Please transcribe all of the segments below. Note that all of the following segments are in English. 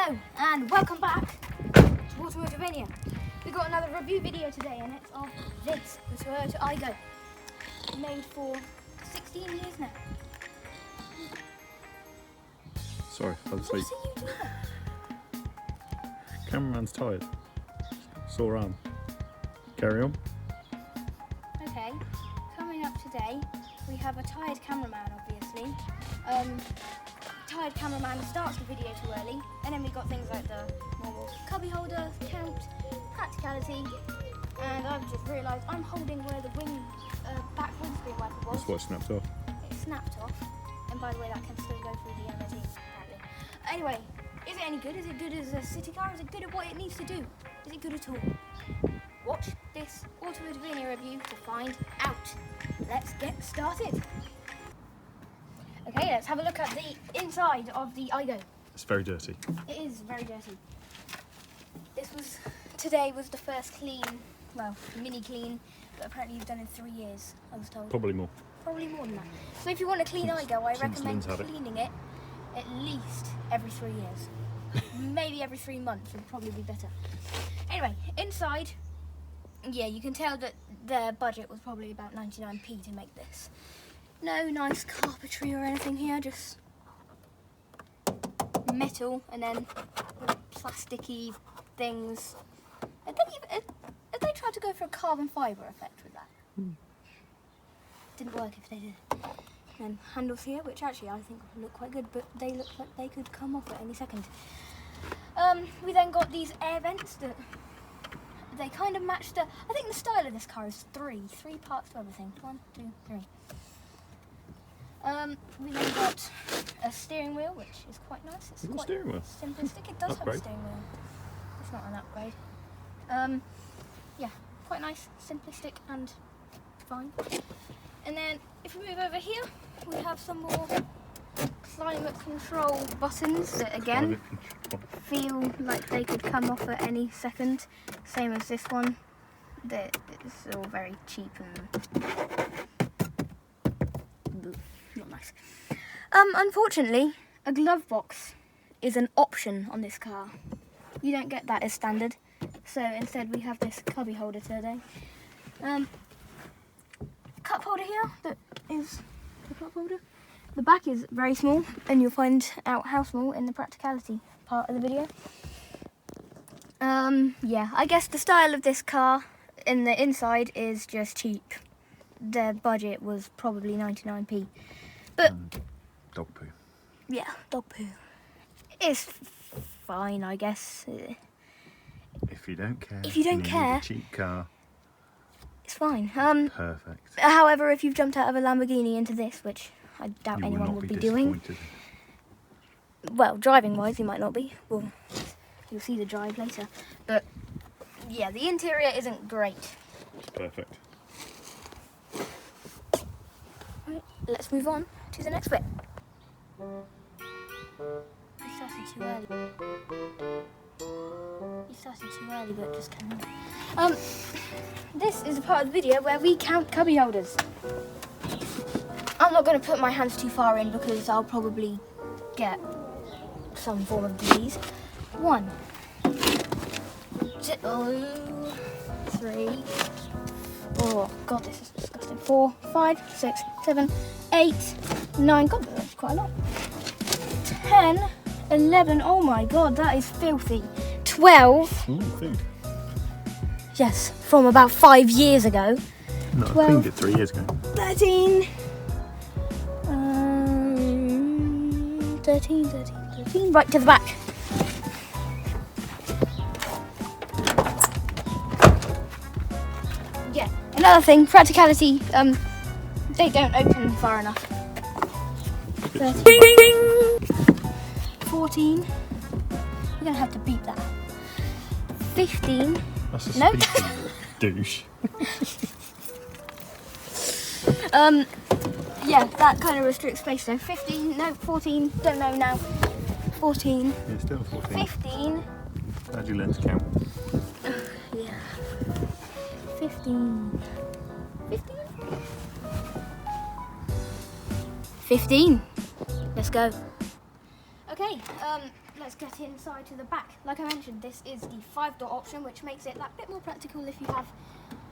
Hello and welcome back to Motorway. We got another review video today and it's of this, the Toyota Aygo, made for 16 years now. Sorry, I was asleep. What are you doing? Cameraman's tired. Sore arm. Carry on. Okay, coming up today we have a tired cameraman, obviously. Tired cameraman starts the video too early, and then we got things like the normal cubby holder, count, practicality, and I've just realised I'm holding where the back windscreen wiper was. That's why it snapped off. It snapped off, and by the way that can still go through the MOT apparently. Anyway, is it any good? Is it good as a city car? Is it good at what it needs to do? Is it good at all? Watch this automotive review to find out. Let's get started. Okay, let's have a look at the inside of the Aygo. It's very dirty. It is very dirty. Today was the first clean, well, mini clean, but apparently you've done in 3 years, I was told. Probably more. Probably more than that. So if you want a clean Aygo, I recommend Lynn's had it. cleaning it at least every 3 years. Maybe every 3 months would probably be better. Anyway, inside, yeah, you can tell that their budget was probably about 99p to make this. No nice carpentry or anything here, just metal and then plasticky things. Have they tried to go for a carbon fibre effect with that? Didn't work if they did. And handles here, which actually I think look quite good, but they look like they could come off at any second. We then got these air vents that they kind of match I think the style of this car is three parts to everything. 1, 2, 3. We then got a steering wheel, which is quite nice. It's quite steering wheel. Simplistic. It does have a steering wheel. It's not an upgrade. Yeah, quite nice, simplistic, and fine. And then if we move over here, we have some more climate control buttons that again feel like they could come off at any second. Same as this one. It's all very cheap and not nice. Unfortunately, a glove box is an option on this car. You don't get that as standard, so instead we have this cubby holder today. Cup holder here, that is the cup holder. The back is very small, and you'll find out how small in the practicality part of the video. Yeah, I guess the style of this car in the inside is just cheap. Their budget was probably 99p. But dog poo. Yeah, dog poo. It's fine, I guess. If you don't care. If you don't care, need a cheap car. It's fine. Perfect. However, if you've jumped out of a Lamborghini into this, which I doubt anyone would be doing. Well, driving-wise, you might not be. Well, you'll see the drive later. But yeah, the interior isn't great. It's perfect. Right, let's move on to the next bit. I started too early. You started too early, but just carry on. This is a part of the video where we count cubby holders. I'm not going to put my hands too far in because I'll probably get some form of disease. 1, 2, 3. Oh god, this is disgusting. 4, 5, 6, 7, 8, 9. God, that's quite a lot. 10, 11. Oh my god, that is filthy. 12. Food. Yes, from about 5 years ago. No, 12, I cleaned it 3 years ago. 13. 13. Right to the back. Yeah, another thing, practicality, they don't open far enough. 13. 14. We're gonna have to beep that. 15. That's a No. douche. Yeah, that kind of restricts space. So 15, no, 14, don't know now. 14. Yeah, still 14. 15. How'd you learn to count? Yeah. 15. 15? 15. Let's go. Okay, Okay, let's get inside to the back. Like I mentioned, this is the 5-door option, which makes it that bit more practical if you have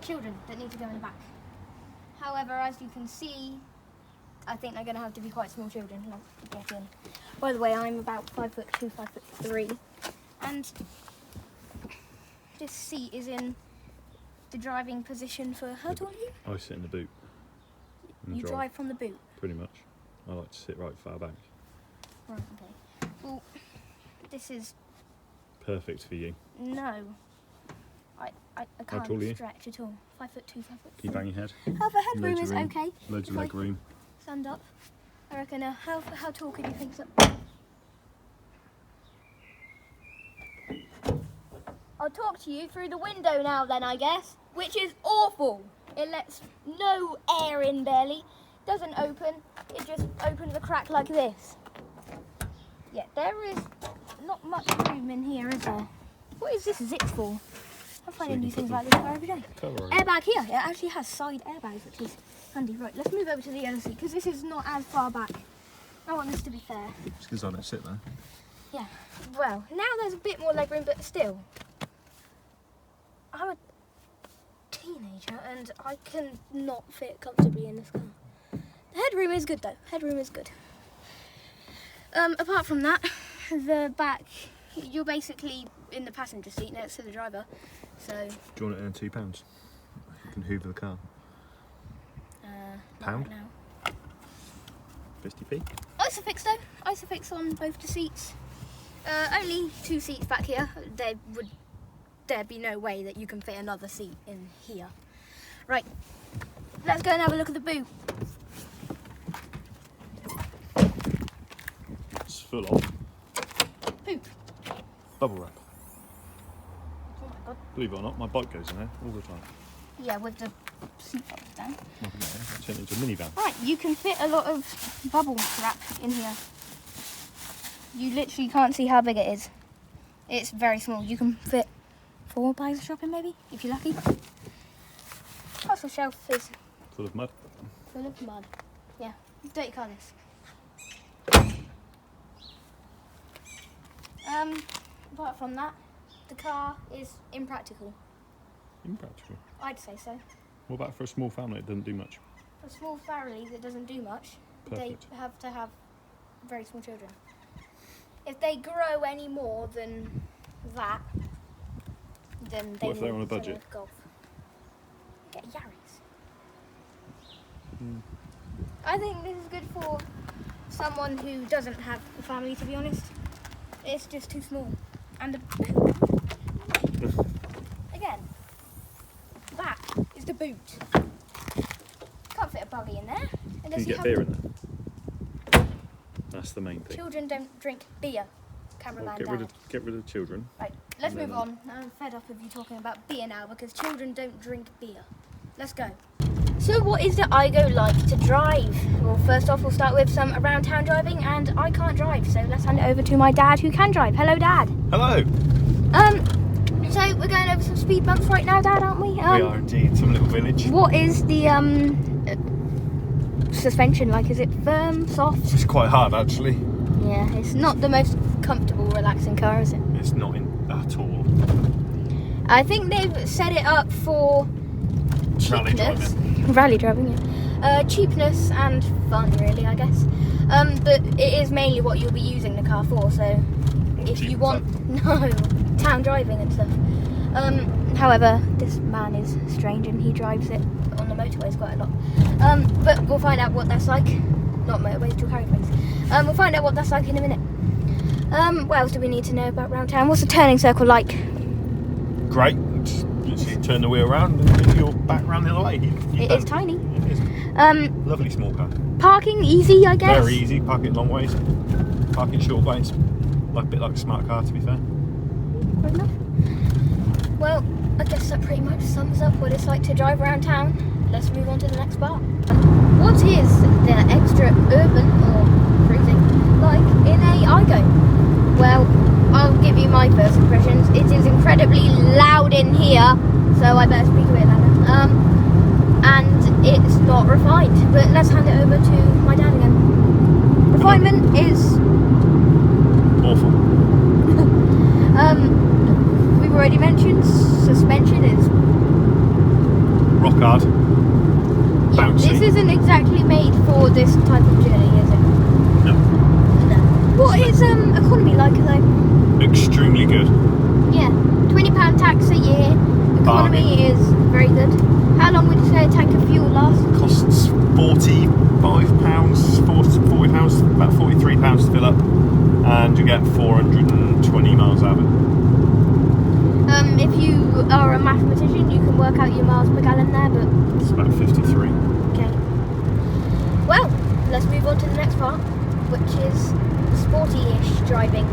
children that need to go in the back. However, as you can see, I think they're going to have to be quite small children to get in. By the way, I'm about 5'2", 5'3", and this seat is in the driving position for, how tall are you? I sit in the boot. You drive from the boot? Pretty much. I like to sit right far back. Right, okay. Well, this is... Perfect for you. No. I can't tall are you? stretch at all. 5'2", 5'3". Can you bang your head? However, headroom Loads is of room. okay. Loads of If I leg room. Stand up. I reckon, how tall can you think so? I'll talk to you through the window now then, I guess. Which is awful. It lets no air in barely. Doesn't open. It just opens a crack like this. Yeah, there is not much room in here, is there? What is this zip for? I'm finding new things like this every day. Airbag here. It actually has side airbags, which is handy. Right, let's move over to the other seat because this is not as far back. I want this to be fair. It's because I don't sit there. Yeah. Well, now there's a bit more legroom, but still, I'm a teenager and I can not fit comfortably in this car. The headroom is good though. Headroom is good. Apart from that, the back, you're basically in the passenger seat next to the driver. So. Do you want it in £2? You can hoover the car. Pound? Right now. 50p? Isofix though. Isofix on both the seats. Only 2 seats back here. There'd be no way that you can fit another seat in here. Right, let's go and have a look at the boot. It's full of Poop. bubble wrap. Oh my god. Believe it or not, my bike goes in there all the time. Yeah, with the seat belts down. I turn it into a minivan. Right, you can fit a lot of bubble wrap in here. You literally can't see how big it is. It's very small. You can fit 4 bags of shopping maybe, if you're lucky. Parcel shelf is Full of mud. full of mud. Yeah, dirty car this. Apart from that, the car is impractical. Impractical. I'd say so. What about for a small family? It doesn't do much. For small families, it doesn't do much. Perfect. They have to have very small children. If they grow any more than that, then they What if they're will on a budget? sort of Golf. Get a Yaris. I think this is good for someone who doesn't have a family, to be honest. It's just too small. And again, that is the boot. Can't fit a buggy in there. Can you get beer in there? That's the main thing. Children don't drink beer. Cameraman Well, down. get rid of children. Right, let's And move then- on. I'm fed up of you talking about beer now because children don't drink beer. Let's go. So what is the Aygo like to drive? Well, first off, we'll start with some around town driving, and I can't drive, so let's hand it over to my dad who can drive. Hello, Dad. Hello! So we're going over some speed bumps right now, Dad, aren't we? We are indeed, some little village. What is the suspension like? Is it firm, soft? It's quite hard actually. Yeah, it's not the most comfortable, relaxing car, is it? It's not in at all. I think they've set it up for Rally cheapness. driving. Rally driving, yeah. Cheapness and fun, really, I guess. But it is mainly what you'll be using the car for, so if cheap you want... No, town driving and stuff. However, this man is strange and he drives it on the motorways quite a lot. But we'll find out what that's like. Not motorways, dual carriageways. We'll find out what that's like in a minute. What else do we need to know about round town? What's the turning circle like? Great. Just literally turn the wheel around and you're back round the other way. It is tiny. It is. Lovely small car. Parking, easy, I guess. Very easy. Park it long ways. Park it short ways. Like a bit like a smart car, to be fair. Good enough. Well, I guess that pretty much sums up what it's like to drive around town. Let's move on to the next part. What is the extra urban or cruising like in a Aygo? Well, I'll give you my first impressions. It is incredibly loud in here, so I better speak a bit louder. And it's not refined, but let's hand it over to my dad again. Refinement is hard. Bouncy. This isn't exactly made for this type of journey, is it? No. No. What is economy like though? Extremely good. Yeah, £20 tax a year. Economy is very good. How long would you say a tank of fuel lasts? Costs £45, £40, about £43 to fill up, and you get 420 miles out of it. If you are a mathematician, you can work out your miles per gallon there, but It's about 53. okay. Well, let's move on to the next part, which is sporty-ish driving.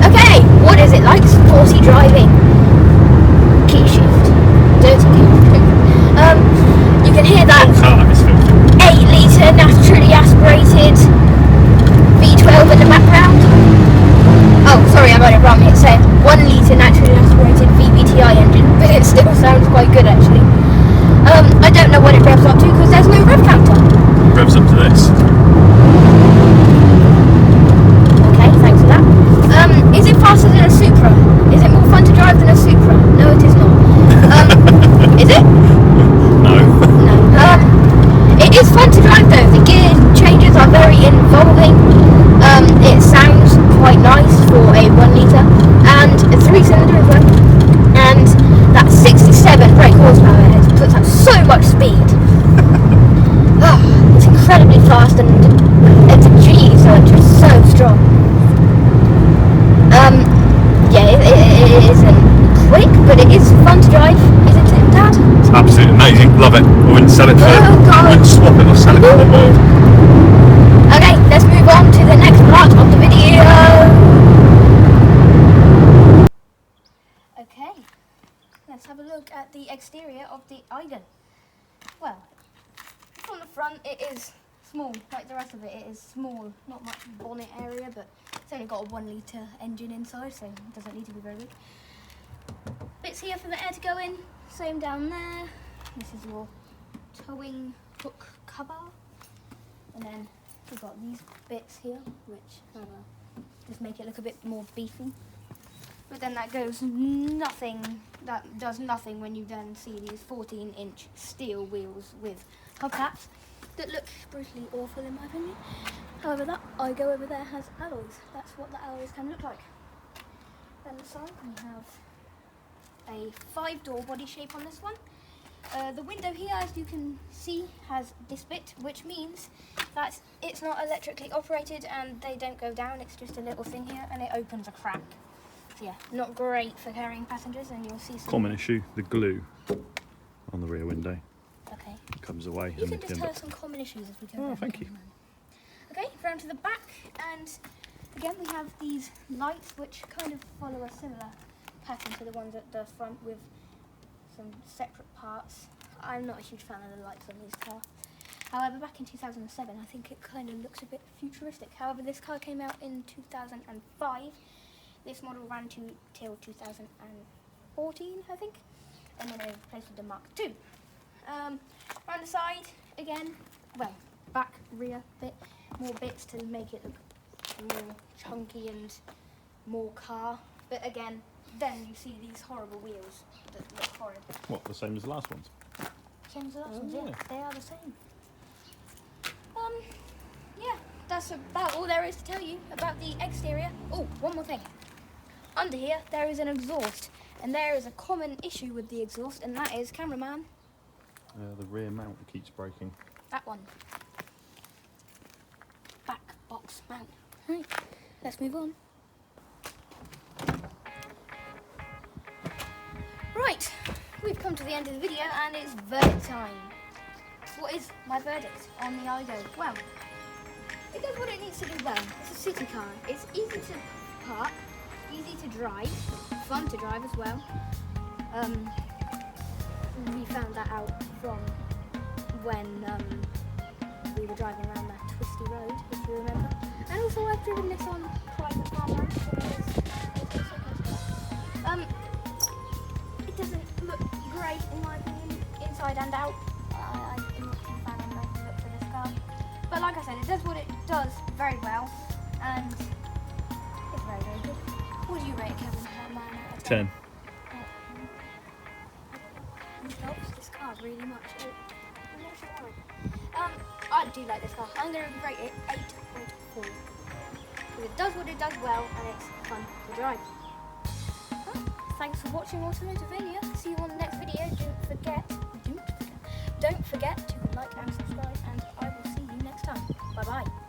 Okay, what is it like sporty driving? Key shift. Dirty key. You can hear that Whole car is filthy. 8-litre naturally aspirated V12 in the background. Oh, sorry, I got it wrong. It's a 1-litre naturally aspirated VVTi engine, but it still sounds quite good actually. I don't know what it revs up to because there's no rev counter. Revs up to this. Okay, thanks for that. Is it faster than a Supra? Is it more fun to drive than a Supra? No, it is not. Is it? No. No. It is fun to drive though. The gear changes are very involving. It sounds quite nice for a 1-litre and a 3-cylinder as well. And that 67 brake horsepower it puts out so much speed. It's incredibly fast and it's a G, so it's just so strong. Yeah, it isn't quick, but it is fun to drive, isn't it, Dad? It's absolutely amazing. Love it. I wouldn't sell it for. I wouldn't swap it or sell it for the world. Okay, let's move on to the next part of the video. Okay, let's have a look at the exterior of the Aygo. Well, from the front it is small, like the rest of it. It is small, not much bonnet area, but it's only got a 1-litre engine inside, so it doesn't need to be very big. Bits here for the air to go in, same down there. This is your towing hook cover, and then we've got these bits here, which just make it look a bit more beefy. But then that does nothing when you then see these 14-inch steel wheels with hubcaps that look brutally awful in my opinion. However, that Aygo over there has alloys. That's what the alloys can look like. Then the side we have a 5-door body shape on this one. The window here, as you can see, has this bit, which means that it's not electrically operated and they don't go down. It's just a little thing here and it opens a crack. So yeah, not great for carrying passengers, and you'll see some... Common issue, the glue on the rear window. Okay. It comes away. You can just tell us some common issues as we go. Oh, thank you. Okay, round to the back, and again we have these lights which kind of follow a similar pattern to the ones at the front with some separate parts. I'm not a huge fan of the lights on this car. However, back in 2007 I think it kind of looks a bit futuristic. However, this car came out in 2005. This model ran till 2014 I think, and then they replaced with the Mark II. Around the side, again, well, back, rear bit, more bits to make it look more chunky and more car. But again, then you see these horrible wheels that look horrid. What, the same as the last ones? Same as the last ones, yeah. yeah, they are the same. Yeah, that's about all there is to tell you about the exterior. Oh, one more thing. Under here, there is an exhaust, and there is a common issue with the exhaust, and that is, cameraman, The rear mount keeps breaking. that one. Back box mount. Right, let's move on. Right, we've come to the end of the video, and it's verdict time. What is my verdict on the Aygo? Well, it does what it needs to do well. It's a city car. It's easy to park, easy to drive, fun to drive as well. We found that out from when we were driving around that twisty road, if you remember. And also I've driven this on private farmland, so it's okay. It doesn't look great in my opinion, inside and out. I'm not too fan of the look for this car. But like I said, it does what it does very well, and it's very, very good. What do you rate it, Kevin? 10. loves this car really much. I'm not sure why. I do like this car. I'm going to rate it 8.4. Because it does what it does well and it's fun to drive. Well, thanks for watching Motorway. See you on the next video. Don't forget to like and subscribe, and I will see you next time. Bye bye.